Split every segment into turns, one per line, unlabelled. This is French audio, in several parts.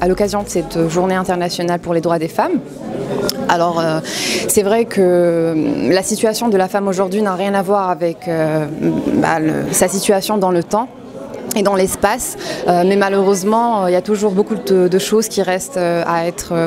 à l'occasion de cette journée internationale pour les droits des femmes. Alors, c'est vrai que la situation de la femme aujourd'hui n'a rien à voir avec sa situation dans le temps et dans l'espace, mais malheureusement il y a toujours beaucoup de choses qui restent à être on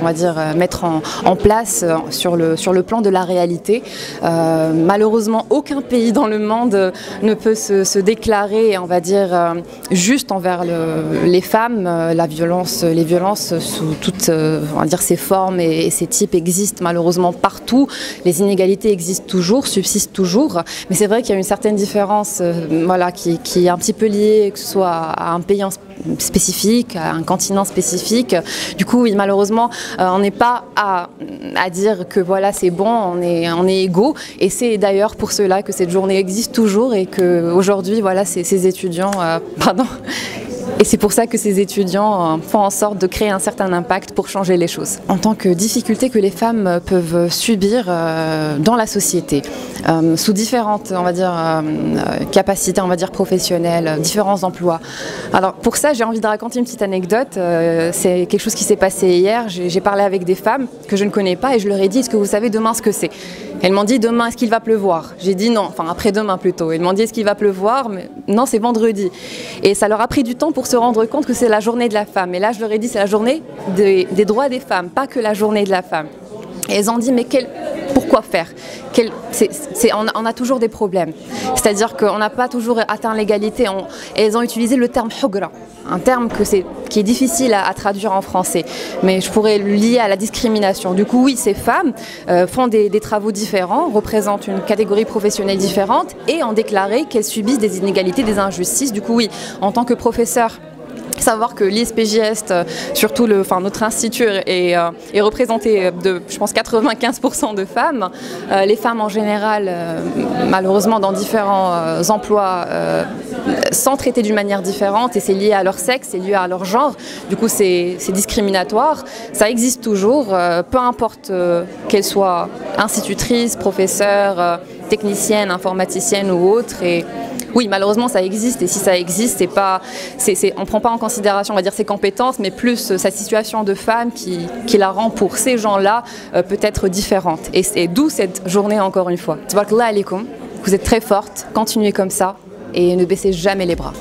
va dire mettre en place sur le plan de la réalité. Malheureusement aucun pays dans le monde ne peut se déclarer, on va dire, juste envers les femmes. Les violences sous toutes on va dire ses formes et ses types existent malheureusement partout. Les inégalités existent toujours, subsistent toujours, mais c'est vrai qu'il y a une certaine différence qui est un petit peu liée, que ce soit à un pays spécifique, à un continent spécifique. Du coup, oui, malheureusement, on n'est pas à dire que voilà, c'est bon, on est égaux. Et c'est d'ailleurs pour cela que cette journée existe toujours et qu'aujourd'hui, voilà, ces étudiants... Et c'est pour ça que ces étudiants font en sorte de créer un certain impact pour changer les choses. En tant que difficulté que les femmes peuvent subir dans la société, sous différentes, on va dire, capacités, on va dire, professionnelles, différents emplois. Alors pour ça, j'ai envie de raconter une petite anecdote. C'est quelque chose qui s'est passé hier. J'ai parlé avec des femmes que je ne connais pas et je leur ai dit, est-ce que vous savez demain ce que c'est? Elles m'ont dit, demain, est-ce qu'il va pleuvoir? J'ai dit non, enfin après-demain plutôt. Elles m'ont dit, est-ce qu'il va pleuvoir? Mais non, c'est vendredi. Et ça leur a pris du temps pour se rendre compte que c'est la journée de la femme. Et là, je leur ai dit, c'est la journée des droits des femmes, pas que la journée de la femme. Et elles ont dit, mais pourquoi faire? On a toujours des problèmes. C'est-à-dire qu'on n'a pas toujours atteint l'égalité. Et elles ont utilisé le terme hugra, un terme qui est difficile à traduire en français. Mais je pourrais le lier à la discrimination. Du coup, oui, ces femmes font des travaux différents, représentent une catégorie professionnelle différente et ont déclaré qu'elles subissent des inégalités, des injustices. Du coup, oui, en tant que professeur, savoir que l'ISPJ Est, surtout notre institut est représenté de, je pense, 95% de femmes. Les femmes en général, malheureusement dans différents emplois, sont traitées d'une manière différente et c'est lié à leur sexe, c'est lié à leur genre. Du coup, c'est discriminatoire. Ça existe toujours, peu importe qu'elles soient institutrices, professeurs, techniciennes, informaticiennes ou autres. Et oui, malheureusement, ça existe. Et si ça existe, on ne prend pas en considération, on va dire, ses compétences, mais plus sa situation de femme qui la rend pour ces gens-là peut-être différente. Et d'où cette journée, encore une fois. Tabarakallah alaikum. Vous êtes très forte, continuez comme ça et ne baissez jamais les bras.